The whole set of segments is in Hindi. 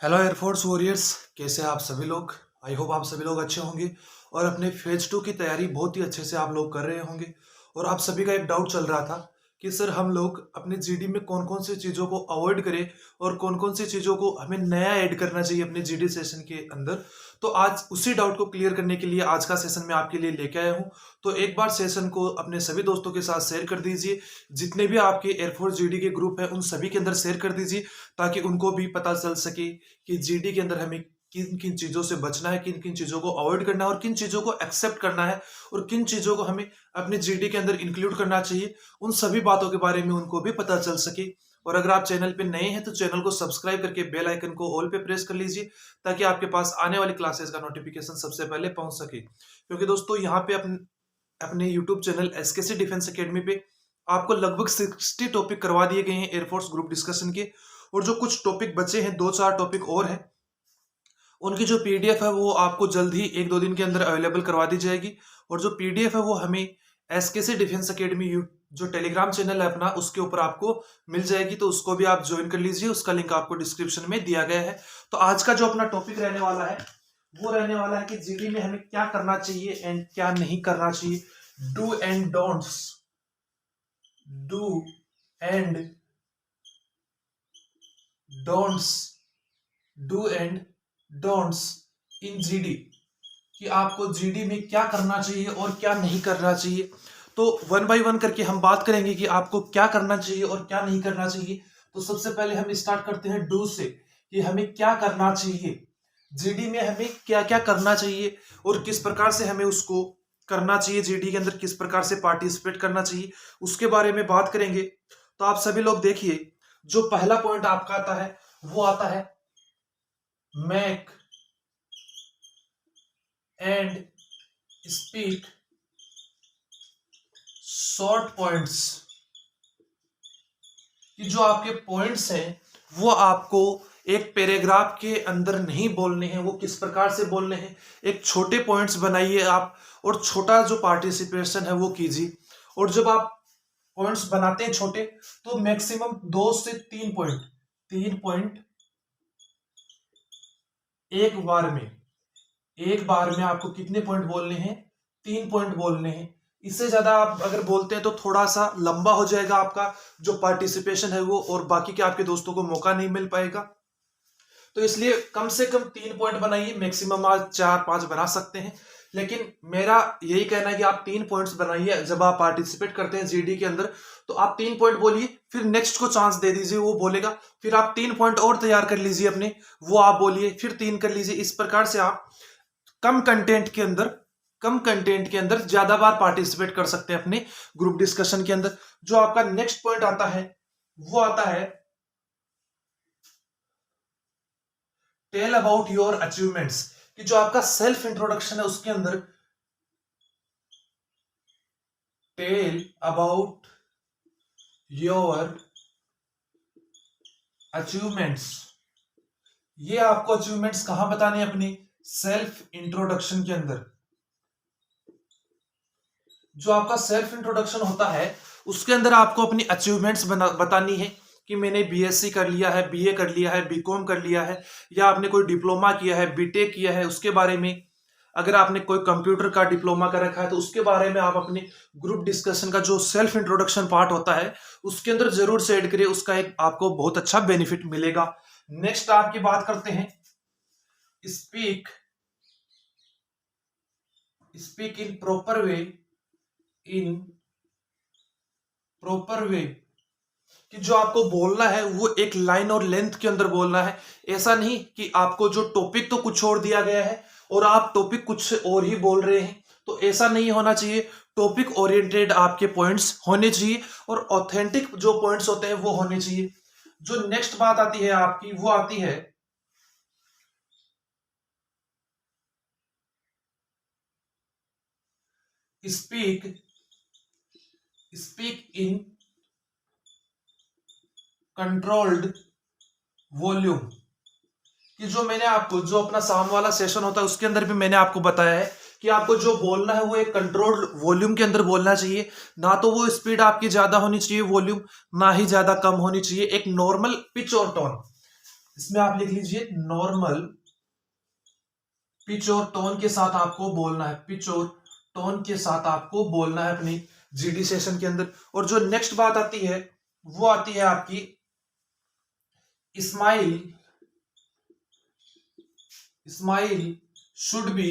हेलो एयरफोर्स वॉरियर्स, कैसे हैं आप सभी लोग। आई होप आप सभी लोग अच्छे होंगे और अपने फेज 2 की तैयारी बहुत ही अच्छे से आप लोग कर रहे होंगे। और आप सभी का एक डाउट चल रहा था कि सर हम लोग अपने जीडी में कौन कौन सी चीज़ों को अवॉइड करें और कौन कौन सी चीज़ों को हमें नया ऐड करना चाहिए अपने जीडी सेशन के अंदर। तो आज उसी डाउट को क्लियर करने के लिए आज का सेशन मैं आपके लिए लेके आया हूँ। तो एक बार सेशन को अपने सभी दोस्तों के साथ शेयर कर दीजिए, जितने भी आपके एयरफोर्स जीडी के ग्रुप है उन सभी के अंदर शेयर कर दीजिए, ताकि उनको भी पता चल सके कि जीडी के अंदर हमें किन किन चीजों से बचना है, किन किन चीजों को अवॉइड करना है और किन चीजों को एक्सेप्ट करना है और किन चीजों को हमें अपने जीडी के अंदर इंक्लूड करना चाहिए। उन सभी बातों के बारे में उनको भी पता चल सके। और अगर आप चैनल पे नए हैं तो चैनल को सब्सक्राइब करके बेल आइकन को ऑल पे प्रेस कर लीजिए, ताकि आपके पास आने वाली क्लासेस का नोटिफिकेशन सबसे पहले पहुंच सके। क्योंकि दोस्तों यहाँ पे अपने यूट्यूब चैनल एसकेसी डिफेंस एकेडमी पे आपको लगभग 60 टॉपिक करवा दिए गए हैं एयरफोर्स ग्रुप डिस्कशन के। और जो कुछ टॉपिक बचे हैं, 2-4 टॉपिक और हैं, उनकी जो पीडीएफ है वो आपको जल्द ही 1-2 दिन के अंदर अवेलेबल करवा दी जाएगी। और जो पीडीएफ है वो हमें एसकेसी डिफेंस एकेडमी जो टेलीग्राम चैनल है अपना, उसके ऊपर आपको मिल जाएगी। तो उसको भी आप ज्वाइन कर लीजिए, उसका लिंक आपको डिस्क्रिप्शन में दिया गया है। तो आज का जो अपना टॉपिक रहने वाला है वो रहने वाला है कि जीडी में हमें क्या करना चाहिए एंड क्या नहीं करना चाहिए। Do and don'ts, do and don'ts, do and don'ts in GD, कि आपको जीडी में क्या करना चाहिए और क्या नहीं करना चाहिए। तो वन बाय वन करके हम बात करेंगे कि आपको क्या करना चाहिए और क्या नहीं करना चाहिए। तो सबसे पहले हम स्टार्ट करते हैं डू से, कि हमें क्या करना चाहिए, जीडी में हमें क्या क्या करना चाहिए और किस प्रकार से हमें उसको करना चाहिए, जीडी के अंदर किस प्रकार से पार्टिसिपेट करना चाहिए, उसके बारे में बात करेंगे। तो आप सभी लोग देखिए, जो पहला पॉइंट आपका आता है वो आता है make and speak short points, कि जो आपके पॉइंट्स हैं वो आपको एक पैराग्राफ के अंदर नहीं बोलने हैं। वो किस प्रकार से बोलने हैं, एक छोटे पॉइंट्स बनाइए आप और छोटा जो पार्टिसिपेशन है वो कीजिए। और जब आप पॉइंट्स बनाते हैं छोटे, तो मैक्सिमम 2 से 3 पॉइंट एक बार में आपको कितने पॉइंट बोलने हैं, 3 पॉइंट बोलने हैं। इससे ज्यादा आप अगर बोलते हैं तो थोड़ा सा लंबा हो जाएगा आपका जो पार्टिसिपेशन है वो, और बाकी के आपके दोस्तों को मौका नहीं मिल पाएगा। तो इसलिए कम से कम 3 पॉइंट बनाइए, मैक्सिमम आज 4-5 बना सकते हैं। लेकिन मेरा यही कहना है कि आप 3 पॉइंट्स बनाइए। जब आप पार्टिसिपेट करते हैं जीडी के अंदर तो आप 3 पॉइंट बोलिए, फिर नेक्स्ट को चांस दे दीजिए, वो बोलेगा, फिर आप 3 पॉइंट और तैयार कर लीजिए अपने, वो आप बोलिए, फिर 3 कर लीजिए। इस प्रकार से आप कम कंटेंट के अंदर ज्यादा बार पार्टिसिपेट कर सकते हैं अपने ग्रुप डिस्कशन के अंदर। जो आपका नेक्स्ट पॉइंट आता है वो आता है टेल अबाउट योर अचीवमेंट्स, कि जो आपका सेल्फ इंट्रोडक्शन है उसके अंदर टेल अबाउट योर अचीवमेंट्स। ये आपको अचीवमेंट्स कहां बताने हैं, अपनी सेल्फ इंट्रोडक्शन के अंदर। जो आपका सेल्फ इंट्रोडक्शन होता है उसके अंदर आपको अपनी अचीवमेंट्स बतानी है, कि मैंने बीएससी कर लिया है, बीए कर लिया है, बीकॉम कर लिया है, या आपने कोई डिप्लोमा किया है, बीटेक किया है, उसके बारे में। अगर आपने कोई कंप्यूटर का डिप्लोमा कर रखा है तो उसके बारे में आप अपने ग्रुप डिस्कशन का जो सेल्फ इंट्रोडक्शन पार्ट होता है उसके अंदर जरूर से ऐड करिए, उसका एक आपको बहुत अच्छा बेनिफिट मिलेगा। नेक्स्ट आपकी बात करते हैं स्पीक इन प्रॉपर वे, कि जो आपको बोलना है वो एक लाइन और लेंथ के अंदर बोलना है। ऐसा नहीं कि आपको जो टॉपिक तो कुछ और दिया गया है और आप टॉपिक कुछ और ही बोल रहे हैं, तो ऐसा नहीं होना चाहिए। टॉपिक ओरिएंटेड आपके पॉइंट्स होने चाहिए और ऑथेंटिक जो पॉइंट्स होते हैं वो होने चाहिए। जो नेक्स्ट बात आती है आपकी वो आती है स्पीक इन कंट्रोल्ड वॉल्यूम, कि जो मैंने आपको जो अपना शाम वाला सेशन होता है उसके अंदर भी मैंने आपको बताया है कि आपको जो बोलना है वो एक कंट्रोल्ड वॉल्यूम के अंदर बोलना चाहिए। ना तो वो स्पीड आपकी ज्यादा होनी चाहिए वॉल्यूम, ना ही ज्यादा कम होनी चाहिए, एक नॉर्मल पिच और टोन। इसमें आप लिख लीजिए नॉर्मल पिच और टोन के साथ आपको बोलना है, पिच और टोन के साथ आपको बोलना है अपनी जीडी सेशन के अंदर। और जो नेक्स्ट बात आती है वो आती है आपकी smile, smile should be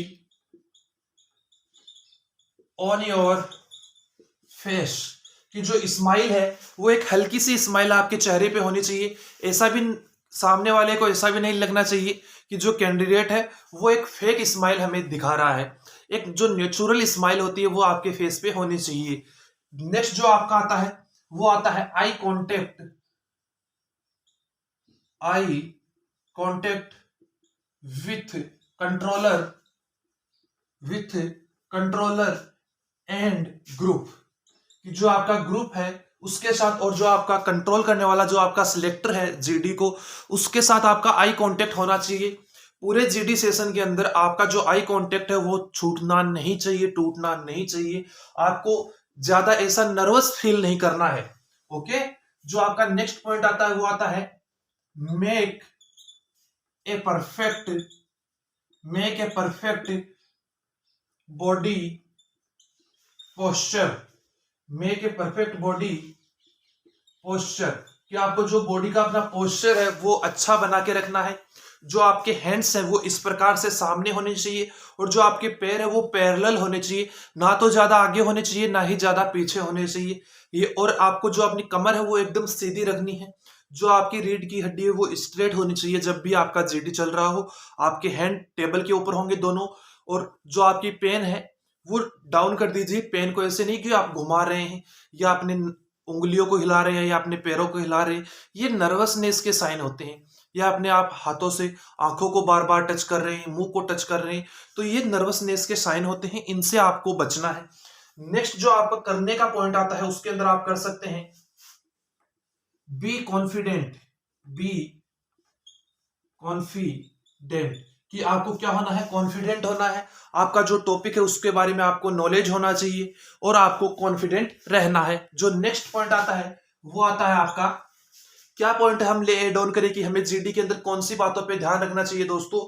on your face, कि जो स्माइल है वो एक हल्की सी स्माइल आपके चेहरे पे होनी चाहिए। ऐसा भी सामने वाले को ऐसा भी नहीं लगना चाहिए कि जो कैंडिडेट है वो एक फेक स्माइल हमें दिखा रहा है। एक जो नेचुरल स्माइल होती है वो आपके फेस पे होनी चाहिए। नेक्स्ट जो आपका आता है वो आता है eye contact, eye contact with controller, with controller and group, कि जो आपका ग्रुप है उसके साथ और जो आपका कंट्रोल करने वाला जो आपका सिलेक्टर है जीडी को, उसके साथ आपका आई कांटेक्ट होना चाहिए। पूरे जीडी सेशन के अंदर आपका जो आई कांटेक्ट है वो छूटना नहीं चाहिए, टूटना नहीं चाहिए। आपको ज्यादा ऐसा नर्वस फील नहीं करना है। ओके, जो आपका नेक्स्ट पॉइंट आता है वो आता है make a perfect, make a perfect body posture, make a perfect body posture, कि आपको जो बॉडी का अपना पोस्चर है वो अच्छा बना के रखना है। जो आपके हैंड्स हैं वो इस प्रकार से सामने होने चाहिए और जो आपके पैर है वो पैरेलल होने चाहिए, ना तो ज्यादा आगे होने चाहिए ना ही ज्यादा पीछे होने चाहिए ये। और आपको जो अपनी कमर है वो एकदम सीधी रखनी है। जो आपकी रीढ़ की हड्डी है वो स्ट्रेट होनी चाहिए। जब भी आपका जीडी चल रहा हो आपके हैंड टेबल के ऊपर होंगे दोनों, और जो आपकी पेन है वो डाउन कर दीजिए। पेन को ऐसे नहीं कि आप घुमा रहे हैं या अपने उंगलियों को हिला रहे हैं या अपने पैरों को हिला रहे हैं, ये नर्वसनेस के साइन होते हैं। या अपने आप हाथों से आंखों को बार बार टच कर रहे हैं, मुंह को टच कर रहे हैं, तो ये नर्वसनेस के साइन होते हैं, इनसे आपको बचना है। नेक्स्ट जो आपका करने का पॉइंट आता है उसके अंदर आप कर सकते हैं बी कॉन्फिडेंट, बी कॉन्फिडेंट, कि आपको क्या होना है, कॉन्फिडेंट होना है। आपका जो टॉपिक है उसके बारे में आपको नॉलेज होना चाहिए और आपको कॉन्फिडेंट रहना है। जो नेक्स्ट पॉइंट आता है वो आता है आपका, क्या पॉइंट हम ले एड ऑन करें कि हमें जीडी के अंदर कौन सी बातों पे ध्यान रखना चाहिए दोस्तों।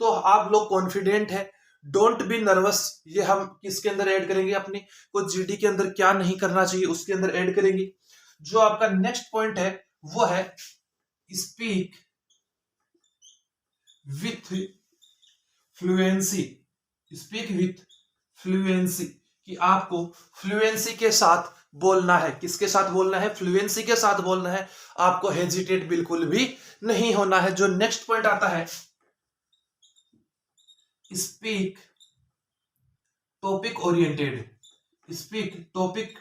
तो आप लोग कॉन्फिडेंट है, डोंट बी नर्वस, ये हम किसके अंदर ऐड करेंगे, अपने को जीडी के अंदर क्या नहीं करना चाहिए उसके अंदर ऐड करेंगे। जो आपका नेक्स्ट पॉइंट है वो है speak with fluency, speak with fluency, कि आपको फ्लुएंसी के साथ बोलना है। किसके साथ बोलना है, फ्लुएंसी के साथ बोलना है। आपको हेजिटेट बिल्कुल भी नहीं होना है। जो नेक्स्ट पॉइंट आता है speak topic oriented, speak topic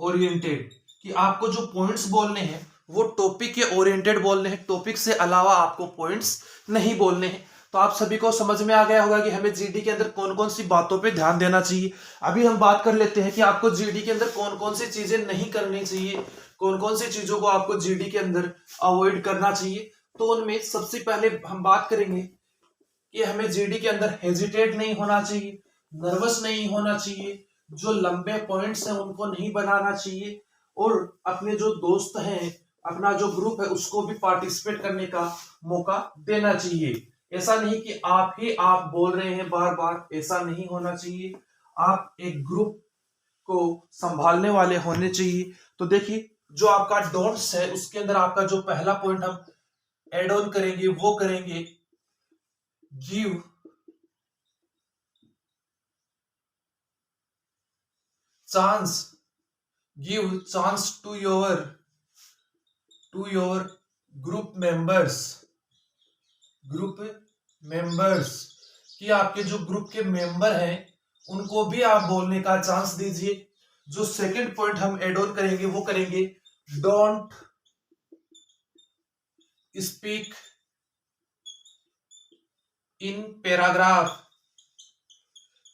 oriented, कि आपको जो पॉइंट्स बोलने हैं वो टॉपिक के ओरिएंटेड बोलने हैं, टॉपिक से अलावा आपको पॉइंट्स नहीं बोलने हैं। तो आप सभी को समझ में आ गया होगा कि हमें जीडी के अंदर कौन कौन सी बातों पे ध्यान देना चाहिए। अभी हम बात कर लेते हैं कि आपको जीडी के अंदर कौन कौन सी चीजें नहीं करनी चाहिए, कौन कौन सी चीजों को आपको जीडी के अंदर अवॉइड करना चाहिए। तो उनमें सबसे पहले हम बात करेंगे कि हमें जीडी के अंदर हेजिटेट नहीं होना चाहिए, नर्वस नहीं होना चाहिए, जो लंबे पॉइंट्स हैं उनको नहीं बनाना चाहिए, और अपने जो दोस्त हैं, अपना जो ग्रुप है उसको भी पार्टिसिपेट करने का मौका देना चाहिए। ऐसा नहीं कि आप ही आप बोल रहे हैं बार बार, ऐसा नहीं होना चाहिए। आप एक ग्रुप को संभालने वाले होने चाहिए। तो देखिए जो आपका डोंट्स है उसके अंदर आपका जो पहला पॉइंट हम एड ऑन करेंगे वो करेंगे give chance, give chance to your group members, group members, कि आपके जो ग्रुप के मेंबर हैं उनको भी आप बोलने का चांस दीजिए। जो सेकंड पॉइंट हम एड ऑन करेंगे वो करेंगे डोंट स्पीक इन पैराग्राफ,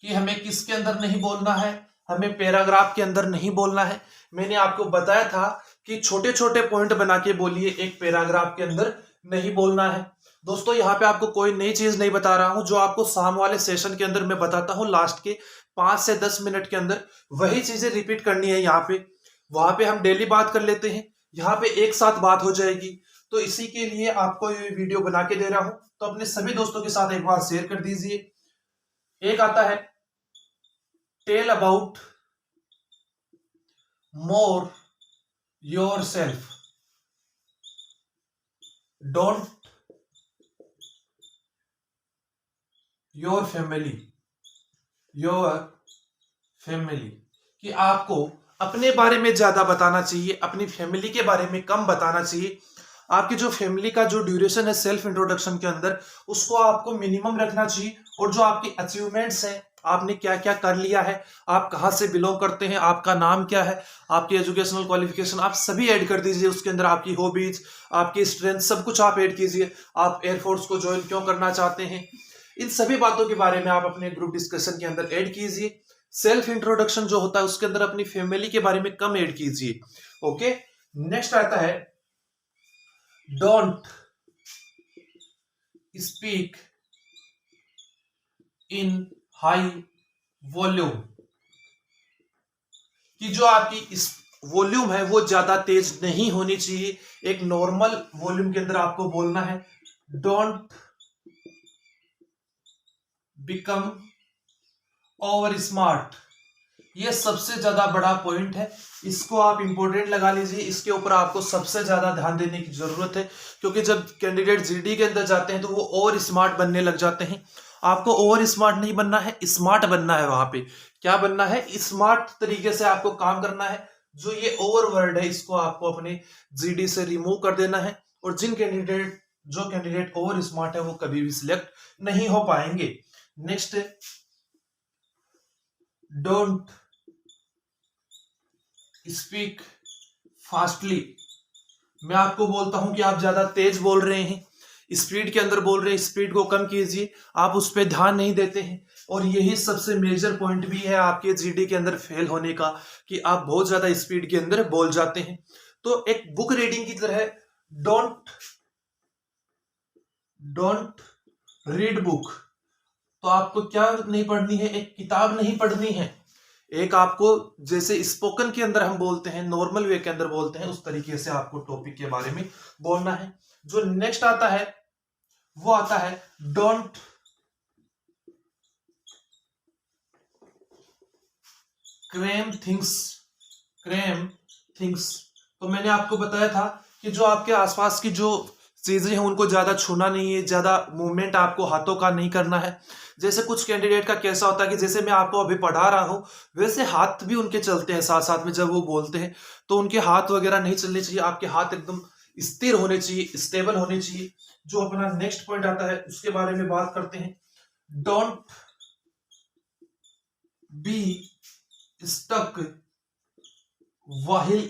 कि हमें किसके अंदर नहीं बोलना है, हमें पैराग्राफ के अंदर नहीं बोलना है। मैंने आपको बताया था कि छोटे छोटे पॉइंट बना के बोलिए, एक पैराग्राफ के अंदर नहीं बोलना है। दोस्तों यहाँ पे आपको कोई नई चीज नहीं बता रहा हूं, जो आपको शाम वाले सेशन के अंदर मैं बताता हूं लास्ट के 5 से 10 मिनट के अंदर वही चीजें रिपीट करनी है। यहाँ पे वहां पे हम डेली बात कर लेते हैं, यहाँ पे एक साथ बात हो जाएगी। तो इसी के लिए आपको ये वीडियो बना के दे रहा हूं, तो अपने सभी दोस्तों के साथ एक बार शेयर कर दीजिए। एक आता है tell about more yourself, don't your family, your family, कि आपको अपने बारे में ज्यादा बताना चाहिए, अपनी फैमिली के बारे में कम बताना चाहिए। आपकी जो फैमिली का जो ड्यूरेशन है सेल्फ इंट्रोडक्शन के अंदर, उसको आपको मिनिमम रखना चाहिए। और जो आपकी अचीवमेंट्स हैं, आपने क्या क्या कर लिया है, आप कहाँ से बिलोंग करते हैं, आपका नाम क्या है, आपकी एजुकेशनल क्वालिफिकेशन, आप सभी ऐड कर दीजिए उसके अंदर। आपकी हॉबीज, आपकी स्ट्रेंथ, सब कुछ आप ऐड कीजिए। आप एयरफोर्स को ज्वाइन क्यों करना चाहते हैं, इन सभी बातों के बारे में आप अपने ग्रुप डिस्कशन के अंदर ऐड कीजिए। सेल्फ इंट्रोडक्शन जो होता है उसके अंदर अपनी फैमिली के बारे में कम ऐड कीजिए। ओके, नेक्स्ट आता है don't speak in high volume, कि जो आपकी इस वॉल्यूम है वो ज्यादा तेज नहीं होनी चाहिए, एक नॉर्मल वॉल्यूम के अंदर आपको बोलना है। डोंट बिकम ओवर स्मार्ट, ये सबसे ज्यादा बड़ा पॉइंट है, इसको आप इंपॉर्टेंट लगा लीजिए। इसके ऊपर आपको सबसे ज्यादा ध्यान देने की जरूरत है, क्योंकि जब कैंडिडेट जीडी के अंदर जाते हैं तो वो ओवर स्मार्ट बनने लग जाते हैं। आपको ओवर स्मार्ट नहीं बनना है, स्मार्ट बनना है। वहां पे क्या बनना है, स्मार्ट तरीके से आपको काम करना है। जो ये ओवर वर्ड है इसको आपको अपने जीडी से रिमूव कर देना है। और जो कैंडिडेट ओवर स्मार्ट है वो कभी भी सिलेक्ट नहीं हो पाएंगे। नेक्स्ट, डोंट स्पीक फास्टली, मैं आपको बोलता हूं कि आप ज्यादा तेज बोल रहे हैं, स्पीड के अंदर बोल रहे हैं, स्पीड को कम कीजिए, आप उस पर ध्यान नहीं देते हैं। और यही सबसे मेजर पॉइंट भी है आपके जीडी के अंदर फेल होने का, कि आप बहुत ज्यादा स्पीड के अंदर बोल जाते हैं। तो एक बुक रीडिंग की तरह डोंट रीड बुक, तो आपको क्या नहीं पढ़नी है, एक किताब नहीं पढ़नी है, एक आपको जैसे स्पोकन के अंदर हम बोलते हैं, नॉर्मल वे के अंदर बोलते हैं, उस तरीके से आपको टॉपिक के बारे में बोलना है। जो नेक्स्ट आता है वो आता है डोंट क्रेम थिंग्स। तो मैंने आपको बताया था कि जो आपके आसपास की जो चीजें हैं उनको ज्यादा छूना नहीं है, ज्यादा मूवमेंट आपको हाथों का नहीं करना है। जैसे कुछ कैंडिडेट का कैसा होता है कि जैसे मैं आपको अभी पढ़ा रहा हूं वैसे हाथ भी उनके चलते हैं साथ साथ में, जब वो बोलते हैं तो उनके हाथ वगैरह नहीं चलने चाहिए, आपके हाथ एकदम स्थिर होने चाहिए, स्टेबल होने चाहिए। जो अपना नेक्स्ट पॉइंट आता है उसके बारे में बात करते हैं। Don't be stuck while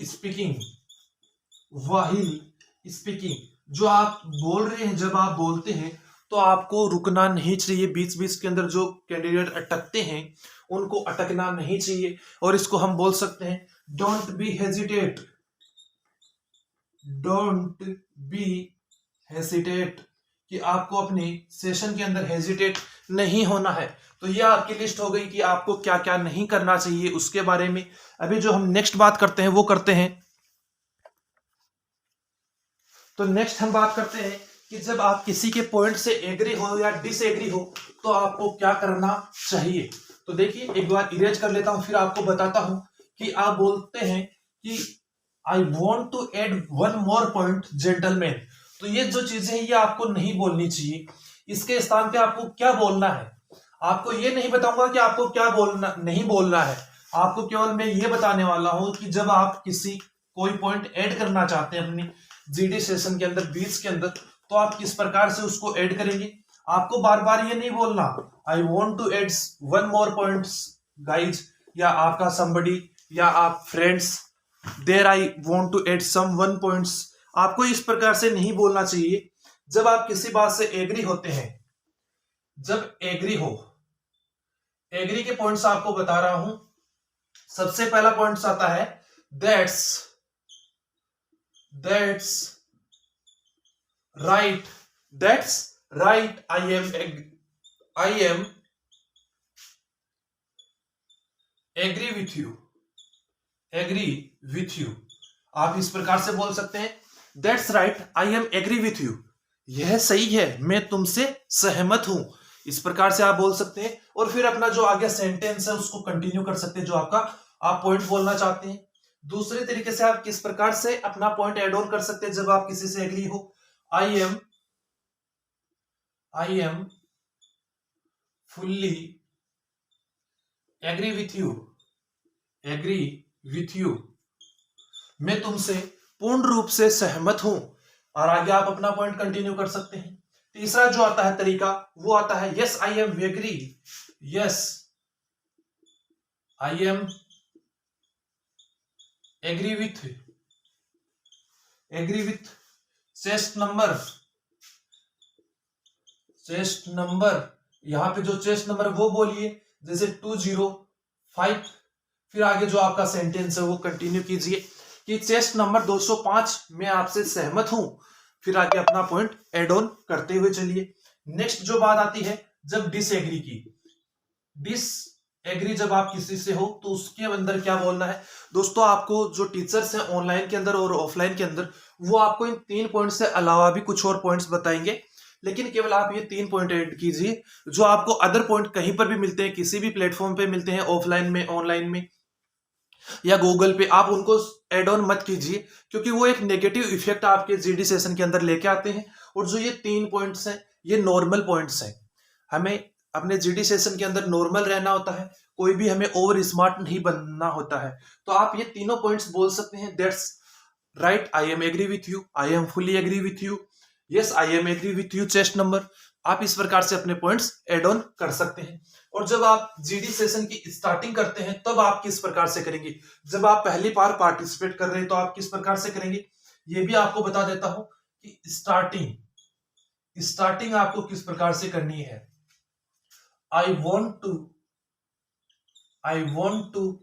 speaking, जो आप बोल रहे हैं, जब आप बोलते हैं तो आपको रुकना नहीं चाहिए। बीच बीच के अंदर जो कैंडिडेट अटकते हैं उनको अटकना नहीं चाहिए। और इसको हम बोल सकते हैं डोंट बी हेजिटेट, कि आपको अपने सेशन के अंदर हेजिटेट नहीं होना है। तो यह आपकी लिस्ट हो गई कि आपको क्या क्या नहीं करना चाहिए उसके बारे में। अभी जो हम नेक्स्ट बात करते हैं वो करते हैं। तो नेक्स्ट हम बात करते हैं कि जब आप किसी के पॉइंट से एग्री हो या डिसएग्री हो तो आपको क्या करना चाहिए। तो देखिए, एक बार इरेज कर लेता हूं, फिर आपको बताता हूं कि आप बोलते हैं कि I want to add one more point gentleman. तो ये जो चीजें हैं ये आपको नहीं बोलनी चाहिए। इसके स्थान पे आपको क्या बोलना है, आपको ये नहीं बताऊंगा कि आपको क्या बोलना नहीं बोलना है। आपको केवल मैं ये बताने वाला हूं कि जब आप किसी कोई पॉइंट ऐड करना चाहते हैं अपनी जीडी सेशन के अंदर, बीच के अंदर, तो आप किस प्रकार से उसको ऐड करेंगे। आपको बार बार ये नहीं बोलना I want to add one more points guys, या आपका somebody, या आप friends, there I want to add some one points. आपको इस प्रकार से नहीं बोलना चाहिए। जब आप किसी बात से एग्री होते हैं, जब एग्री के पॉइंट्स आपको बता रहा हूं। सबसे पहला पॉइंट्स आता है that's right, I am agree with you. आप इस प्रकार से बोल सकते हैं that's right, I am agree with you. यह सही है, मैं तुमसे सहमत हूं। इस प्रकार से आप बोल सकते हैं और फिर अपना जो आगे सेंटेंस है उसको कंटिन्यू कर सकते हैं, जो आपका आप पॉइंट बोलना चाहते हैं। दूसरे तरीके से आप किस प्रकार से अपना पॉइंट एड ऑन कर सकते हैं जब आप किसी से एग्री हो। I am fully agree with you, मैं तुमसे पूर्ण रूप से सहमत हूं। और आगे आप अपना पॉइंट कंटिन्यू कर सकते हैं। तीसरा जो आता है तरीका वो आता है yes I am agree, yes I am agree with chest number, यहां पे जो चेस्ट नंबर वो बोलिए, जैसे 205। फिर आगे जो आपका सेंटेंस है वो कंटिन्यू कीजिए कि चेस्ट नंबर 205 मैं आपसे सहमत हूं। फिर आगे अपना पॉइंट एड ऑन करते हुए चलिए। नेक्स्ट जो बात आती है जब डिसएग्री की, डिसएग्री जब आप किसी से हो तो उसके अंदर क्या बोलना है। दोस्तों आपको जो टीचर्स हैं ऑनलाइन के अंदर और ऑफलाइन के अंदर, वो आपको इन 3 पॉइंट से अलावा भी कुछ और पॉइंट्स बताएंगे, लेकिन केवल आप ये 3 पॉइंट ऐड कीजिए। जो आपको अदर पॉइंट कहीं पर भी मिलते हैं, किसी भी प्लेटफॉर्म पे मिलते हैं, ऑफलाइन में, ऑनलाइन में या गूगल पे, आप उनको एड ऑन मत कीजिए, क्योंकि वो एक नेगेटिव इफेक्ट आपके जीडी सेशन के अंदर लेके आते हैं। और जो ये 3 पॉइंट्स हैं ये नॉर्मल पॉइंट्स हैं। हमें अपने जीडी सेशन के अंदर नॉर्मल रहना होता है, कोई भी हमें ओवर स्मार्ट नहीं बनना होता है। तो आप ये तीनों पॉइंट्स बोल सकते हैं। That's right, I am agree with you, I am fully agree with you, yes I am agree with you chest number. आप इस प्रकार से अपने पॉइंट्स एड ऑन कर सकते हैं। और जब आप जीडी सेशन की स्टार्टिंग करते हैं तब आप किस प्रकार से करेंगे। जब आप पहली बार पार्टिसिपेट कर रहे हैं तो आप किस प्रकार से करेंगे, ये भी आपको बता देता हूं कि स्टार्टिंग आपको किस प्रकार से करनी है। I want to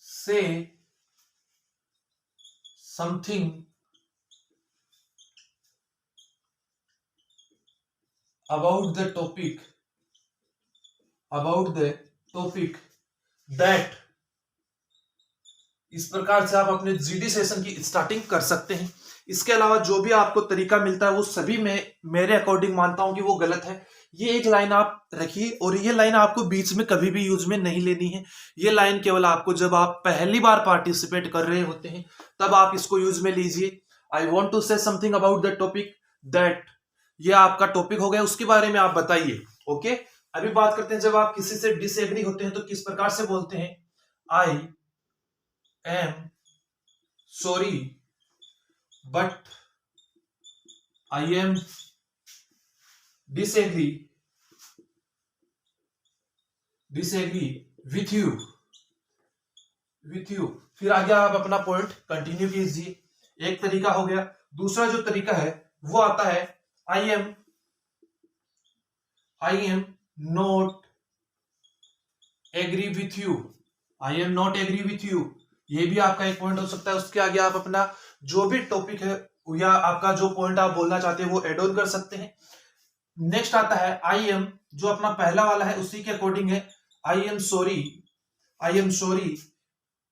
say something about the topic that, इस प्रकार से आप अपने जीडी सेशन की स्टार्टिंग कर सकते हैं। इसके अलावा जो भी आपको तरीका मिलता है वो सभी मैं मेरे अकॉर्डिंग मानता हूं कि वो गलत है। ये एक लाइन आप रखिए और ये लाइन आपको बीच में कभी भी यूज में नहीं लेनी है। ये लाइन केवल आपको जब आप पहली बार पार्टिसिपेट कर रहे होते हैं तब आप इसको यूज में लीजिए। I want to say something about the topic that, ये आपका टॉपिक हो गया, उसके बारे में आप बताइए। ओके, अभी बात करते हैं जब आप किसी से डिसएग्री होते हैं तो किस प्रकार से बोलते हैं। I am sorry but I am disagree with you. फिर आगे आप अपना पॉइंट कंटिन्यू कीजिए। एक तरीका हो गया। दूसरा जो तरीका है वो आता है I am not agree with you, I am not agree with you. ये भी आपका एक पॉइंट हो सकता है। उसके आगे आप अपना जो भी टॉपिक है या आपका जो पॉइंट आप बोलना चाहते हैं वो एड ऑन कर सकते हैं। नेक्स्ट आता है आई एम, जो अपना पहला वाला है उसी के अकॉर्डिंग है। I am sorry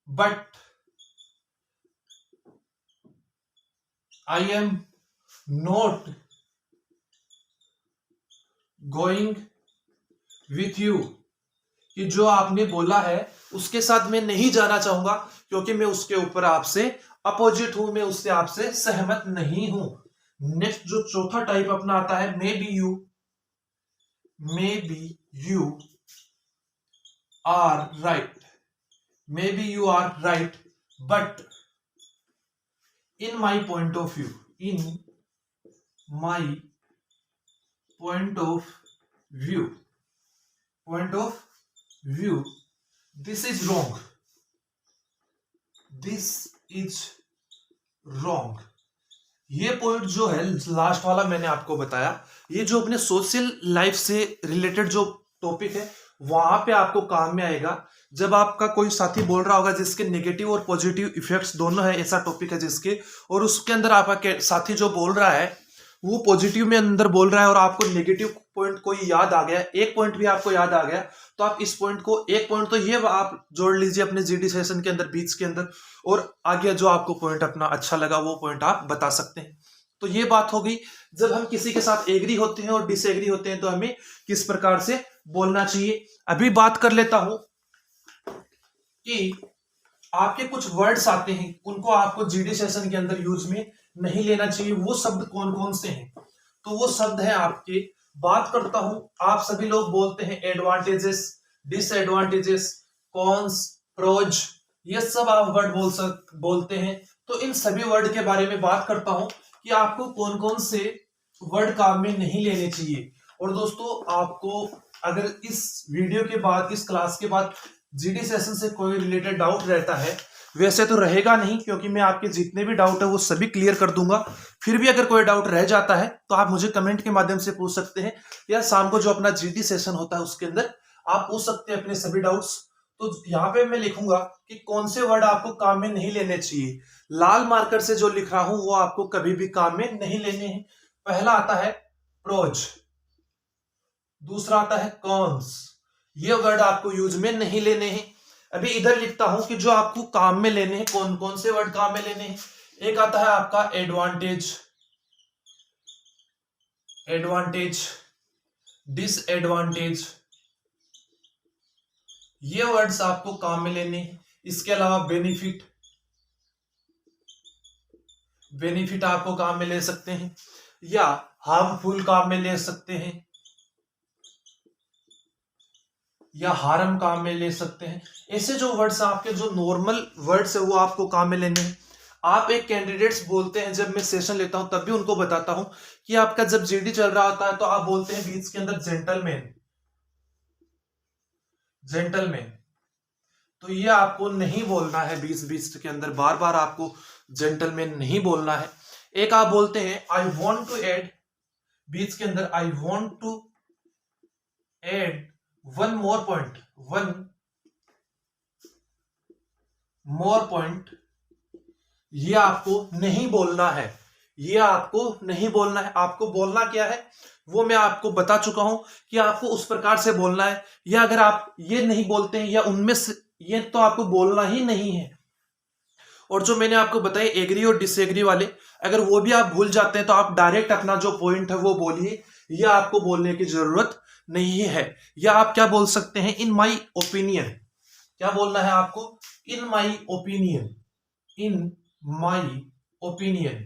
but I am not going with you, कि जो आपने बोला है उसके साथ मैं नहीं जाना चाहूंगा, क्योंकि मैं उसके ऊपर आपसे अपोजिट हूं, मैं उससे आपसे सहमत नहीं हूं। नेक्स्ट जो चौथा टाइप अपना आता है maybe you are right but in my point of view this is wrong. ये पॉइंट जो है लास्ट वाला मैंने आपको बताया, ये जो अपने सोशल लाइफ से रिलेटेड जो टॉपिक है वहां पे आपको काम में आएगा। जब आपका कोई साथी बोल रहा होगा जिसके नेगेटिव और पॉजिटिव इफेक्ट्स दोनों है, ऐसा टॉपिक है जिसके, और उसके अंदर आपका साथी जो बोल रहा है वो पॉजिटिव में अंदर बोल रहा है और आपको नेगेटिव पॉइंट कोई याद आ गया, एक पॉइंट भी आपको याद आ गया, तो आप इस पॉइंट को, एक पॉइंट तो ये आप जोड़ लीजिए अपने जीडी सेशन के अंदर, बीच के अंदर, और आगे जो आपको पॉइंट अपना अच्छा लगा वो पॉइंट आप बता सकते हैं। तो ये बात हो गई, जब हम किसी के साथ एग्री होते हैं और डिसएग्री होते हैं तो हमें किस प्रकार से बोलना चाहिए। अभी बात कर लेता हूं कि आपके कुछ वर्ड्स आते हैं, उनको आपको जीडी सेशन के अंदर यूज में नहीं लेना चाहिए। वो शब्द कौन कौन से हैं? तो वो शब्द है आपके, बात करता हूं, आप सभी लोग बोलते हैं एडवांटेजेस, डिसएडवांटेजेस, कॉन्स, प्रोज, ये सब आप वर्ड बोलते हैं। तो इन सभी वर्ड के बारे में बात करता हूं कि आपको कौन कौन से वर्ड काम में नहीं लेने चाहिए। और दोस्तों, आपको अगर इस वीडियो के बाद, इस क्लास के बाद जीडी सेशन से कोई रिलेटेड डाउट रहता है, वैसे तो रहेगा नहीं क्योंकि मैं आपके जितने भी डाउट है वो सभी क्लियर कर दूंगा। फिर भी अगर कोई डाउट रह जाता है तो आप मुझे कमेंट के माध्यम से पूछ सकते हैं, या शाम को जो अपना जीडी सेशन होता है उसके अंदर आप पूछ सकते हैं अपने सभी डाउट्स। तो यहाँ पे मैं लिखूंगा कि कौन से वर्ड आपको काम में नहीं लेने चाहिए। लाल मार्कर से जो लिख रहा हूं वो आपको कभी भी काम में नहीं लेने हैं। पहला आता है प्रोज, दूसरा आता है कॉन्स, ये वर्ड आपको यूज में नहीं लेने हैं। अभी इधर लिखता हूं कि जो आपको काम में लेने हैं, कौन कौन से वर्ड काम में लेने हैं। एक आता है आपका एडवांटेज, एडवांटेज, डिसएडवांटेज, ये वर्ड्स आपको काम में लेने हैं। इसके अलावा बेनिफिट, बेनिफिट आपको काम में ले सकते हैं, या हार्मफुल काम में ले सकते हैं, या हार्म काम में ले सकते हैं। ऐसे जो वर्ड्स आपके जो नॉर्मल वर्ड्स है वो आपको काम में लेने हैं। आप एक कैंडिडेट्स बोलते हैं, जब मैं सेशन लेता हूं तब भी उनको बताता हूं कि आपका जब जीडी चल रहा होता है तो आप बोलते हैं बीच के अंदर जेंटलमैन, जेंटलमैन, तो ये आपको नहीं बोलना है बीच बीच के अंदर, बार बार आपको जेंटलमैन नहीं बोलना है। एक आप बोलते हैं आई वॉन्ट टू एड, बीच के अंदर I want to add one more point, one more point, ये आपको नहीं बोलना है, ये आपको नहीं बोलना है। आपको बोलना क्या है वो मैं आपको बता चुका हूं कि आपको उस प्रकार से बोलना है। या अगर आप ये नहीं बोलते हैं या उनमें से ये, तो आपको बोलना ही नहीं है। और जो मैंने आपको बताया एग्री और डिसएग्री वाले, अगर वो भी आप भूल जाते हैं तो आप डायरेक्ट अपना जो पॉइंट है वो बोलिए, यह आपको बोलने की जरूरत नहीं है। या आप क्या बोल सकते हैं, इन माई ओपिनियन, क्या बोलना है आपको, in my opinion, in my opinion,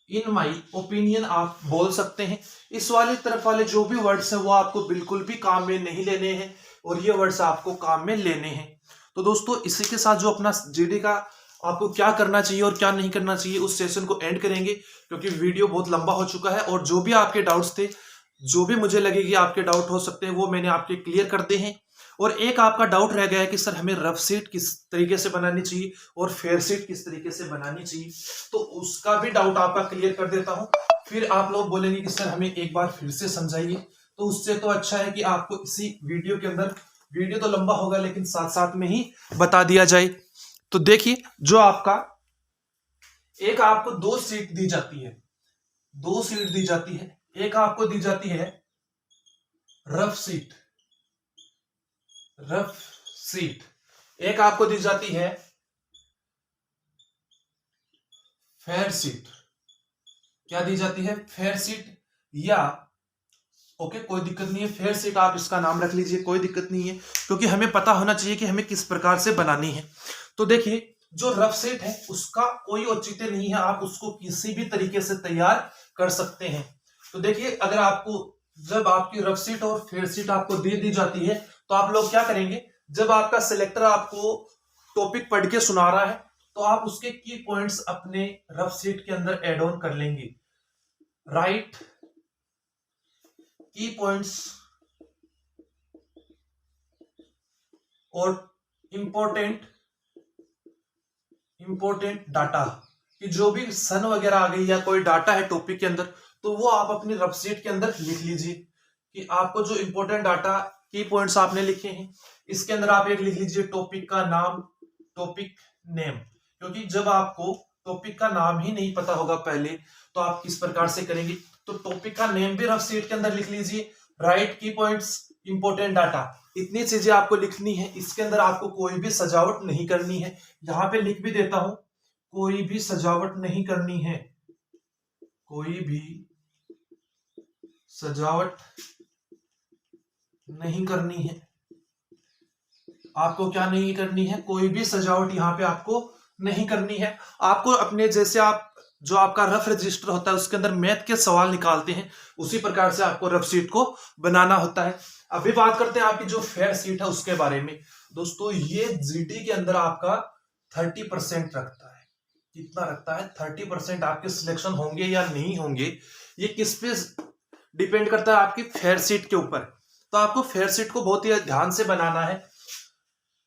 in my opinion आप बोल सकते हैं। इस वाली तरफ वाले जो भी वर्ड्स हैं वो आपको बिल्कुल भी काम में नहीं लेने हैं, और ये वर्ड्स आपको काम में लेने हैं। तो दोस्तों, इसी के साथ जो अपना जीडी का आपको क्या करना चाहिए और क्या नहीं करना चाहिए उस सेशन को एंड करेंगे, क्योंकि वीडियो बहुत लंबा हो चुका है। और जो भी आपके डाउट्स थे, जो भी मुझे लगे कि आपके डाउट हो सकते हैं, वो मैंने आपके क्लियर कर दिए हैं। और एक आपका डाउट रह गया है कि सर हमें रफ सीट किस तरीके से बनानी चाहिए और फेयर सीट किस तरीके से बनानी चाहिए, तो उसका भी डाउट आपका क्लियर कर देता हूं। फिर आप लोग बोलेंगे कि सर हमें एक बार फिर से समझाइए, तो उससे तो अच्छा है कि आपको इसी वीडियो के अंदर, वीडियो तो लंबा होगा लेकिन साथ साथ में ही बता दिया जाए। तो देखिए, जो आपका एक आपको दो सीट दी जाती है, दो सीट दी जाती है। एक आपको दी जाती है रफ सीट, रफ सीट, एक आपको दी जाती है फेयर सीट। क्या दी जाती है, फेयर सीट। या ओके, कोई दिक्कत नहीं है, फेयर सीट आप इसका नाम रख लीजिए, कोई दिक्कत नहीं है, क्योंकि हमें पता होना चाहिए कि हमें किस प्रकार से बनानी है। तो देखिए, जो रफ सेट है उसका कोई औचित्य नहीं है, आप उसको किसी भी तरीके से तैयार कर सकते हैं। तो देखिए, अगर आपको जब आपकी रफ सीट और फेयर सीट आपको दे दी जाती है तो आप लोग क्या करेंगे, जब आपका सिलेक्टर आपको टॉपिक पढ़ के सुना रहा है तो आप उसके की पॉइंट्स अपने रफ सीट के अंदर एड ऑन कर लेंगे। राइट की पॉइंट्स और इंपॉर्टेंट डाटा, कि जो भी सन वगैरह आ गई या कोई डाटा है टॉपिक के अंदर, तो वो आप अपनी रफ सीट के अंदर लिख लीजिए कि आपको जो इंपॉर्टेंट डाटा की पॉइंट्स आपने लिखे हैं। इसके अंदर आप एक लिख लीजिए टॉपिक का नाम, टॉपिक नेम, क्योंकि जब आपको टॉपिक का नाम ही नहीं पता होगा पहले तो आप किस प्रकार से करेंगे। तो टॉपिक का नेम भी रफ सीट के अंदर लिख लीजिए। राइट की पॉइंट्स इंपॉर्टेंट डाटा, इतनी चीजें आपको लिखनी है। इसके अंदर आपको कोई भी सजावट नहीं करनी है। यहां पे लिख भी देता हूं, कोई भी सजावट नहीं करनी है, कोई भी सजावट नहीं करनी है। आपको क्या नहीं करनी है? कोई भी सजावट यहां पे आपको नहीं करनी है। आपको अपने जैसे आप जो आपका रफ रजिस्टर होता है उसके अंदर मैथ के सवाल निकालते हैं, उसी प्रकार से आपको रफ शीट को बनाना होता है। अभी बात करते हैं आपकी जो फेयर शीट है उसके बारे में। दोस्तों ये जीडी के अंदर आपका 30% रखता है। कितना रखता है? 30% आपके सिलेक्शन होंगे या नहीं होंगे, ये किस पे डिपेंड करता है? आपकी फेयर शीट के ऊपर। तो आपको फेयर शीट को बहुत ही ध्यान से बनाना है।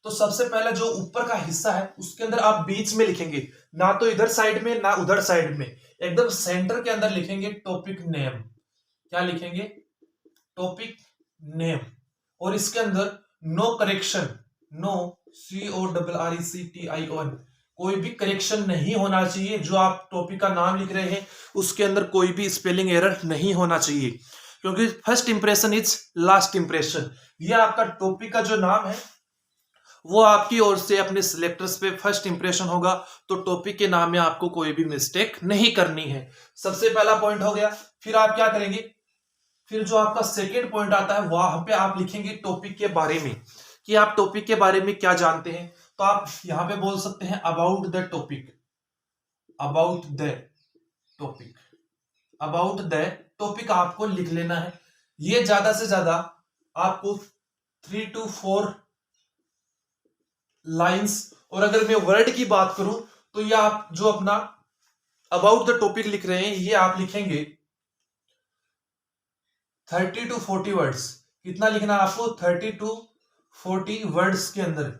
तो सबसे पहले जो ऊपर का हिस्सा है उसके अंदर आप बीच में लिखेंगे, ना तो इधर साइड में ना उधर साइड में, एकदम सेंटर के अंदर लिखेंगे टॉपिक नेम। क्या लिखेंगे? Topic name. और इसके अंदर नो करेक्शन, नो CORRECTION, कोई भी करेक्शन नहीं होना चाहिए। जो आप टॉपिक का नाम लिख रहे हैं उसके अंदर कोई भी स्पेलिंग एरर नहीं होना चाहिए, क्योंकि first impression is last impression. ये आपका टॉपिक का जो नाम है वो आपकी ओर से अपने सिलेक्टर्स पे फर्स्ट इंप्रेशन होगा। तो टॉपिक के नाम में आपको कोई भी मिस्टेक नहीं करनी है। सबसे पहला पॉइंट हो गया। फिर आप क्या करेंगे? फिर जो आपका सेकेंड पॉइंट आता है वहां पे आप लिखेंगे टॉपिक के बारे में, कि आप टॉपिक के बारे में क्या जानते हैं। तो आप यहां पे बोल सकते हैं about the topic, about the topic, about the topic आपको लिख लेना है। ये ज्यादा से ज्यादा आपको 3 to 4 लाइंस। और अगर मैं वर्ड की बात करूं तो ये आप जो अपना अबाउट द टॉपिक लिख रहे हैं ये आप लिखेंगे 30 to 40 वर्ड्स। कितना लिखना है आपको? 30 to 40 वर्ड्स के अंदर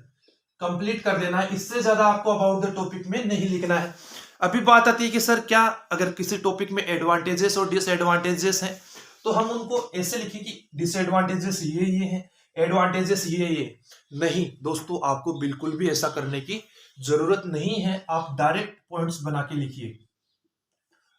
कंप्लीट कर देना है। इससे ज्यादा आपको अबाउट द टॉपिक में नहीं लिखना है। अभी बात आती है कि सर क्या अगर किसी टॉपिक में एडवांटेजेस और डिसएडवांटेजेस हैं तो हम उनको ऐसे लिखें कि डिसएडवांटेजेस ये हैं, एडवांटेजेस ये। नहीं दोस्तों, आपको बिल्कुल भी ऐसा करने की जरूरत नहीं है। आप डायरेक्ट पॉइंट्स बना के लिखिए।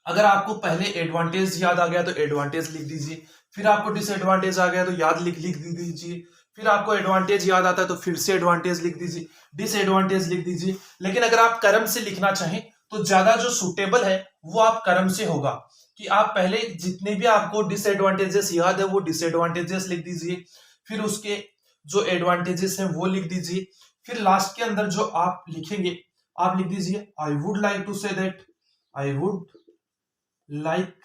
अगर आपको पहले एडवांटेज याद आ गया तो एडवांटेज लिख दीजिए, फिर आपको डिसएडवांटेज आ गया तो याद लिख दीजिए, फिर आपको एडवांटेज याद आता है तो फिर से एडवांटेज लिख दीजिए, डिसएडवांटेज लिख दीजिए। लेकिन अगर आप क्रम से लिखना चाहें तो ज्यादा जो सुटेबल है वो आप क्रम से होगा, कि आप पहले जितने भी आपको डिसएडवांटेजेस याद है वो डिसएडवांटेजेस लिख दीजिए, फिर उसके जो एडवांटेजेस हैं वो लिख दीजिए, फिर लास्ट के अंदर जो आप लिखेंगे आप लिख दीजिए I would like to say that, I would like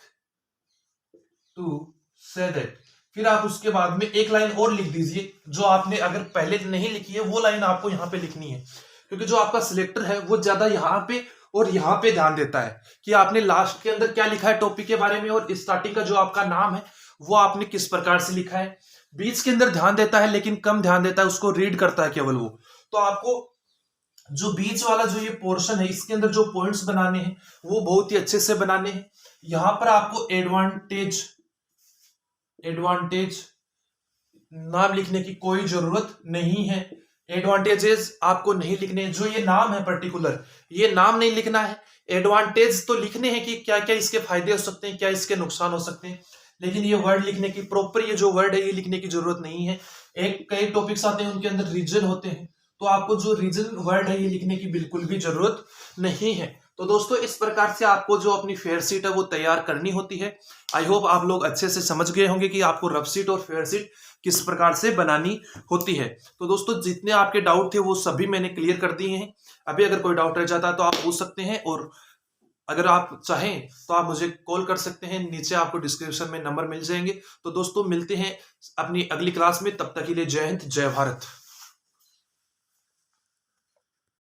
to say that. फिर आप उसके बाद में एक लाइन और लिख दीजिए, जो आपने अगर पहले नहीं लिखी है वो लाइन आपको यहां पे लिखनी है, क्योंकि जो आपका सिलेक्टर है वो ज्यादा यहां पे और यहां पे ध्यान देता है कि आपने लास्ट के अंदर क्या लिखा है टॉपिक के बारे में, और स्टार्टिंग का जो आपका नाम है वो आपने किस प्रकार से लिखा है। बीच के अंदर ध्यान देता है लेकिन कम ध्यान देता है, उसको रीड करता है केवल वो। तो आपको जो बीच वाला जो ये पोर्शन है इसके अंदर जो पॉइंट्स बनाने हैं वो बहुत ही अच्छे से बनाने हैं। यहां पर आपको एडवांटेज नाम लिखने की कोई जरूरत नहीं है। एडवांटेजेस आपको नहीं लिखने, जो ये नाम है पर्टिकुलर ये नाम नहीं लिखना है। एडवांटेज तो लिखने हैं कि क्या क्या इसके फायदे हो सकते हैं, क्या इसके नुकसान हो सकते हैं, लेकिन ये वर्ड लिखने की प्रॉपर ये जो वर्ड है ये लिखने की जरूरत नहीं है। एक कई टॉपिक्स आते हैं उनके अंदर रीजन होते हैं, तो आपको जो रीजन वर्ड है ये लिखने की बिल्कुल भी जरूरत नहीं है। तो दोस्तों इस प्रकार से आपको जो अपनी फेयर शीट है वो तैयार करनी होती है। आई होप आप लोग अच्छे से समझ गए होंगे कि आपको रफ शीट और फेयर शीट किस प्रकार से बनानी होती है। तो दोस्तों जितने आपके डाउट थे वो सभी मैंने क्लियर कर दिए हैं। अभी अगर कोई डाउट रह जाता है तो आप पूछ सकते हैं, और अगर आप चाहें तो आप मुझे कॉल कर सकते हैं, नीचे आपको डिस्क्रिप्शन में नंबर मिल जाएंगे। तो दोस्तों मिलते हैं अपनी अगली क्लास में, तब तक के लिए जय हिंद जय भारत।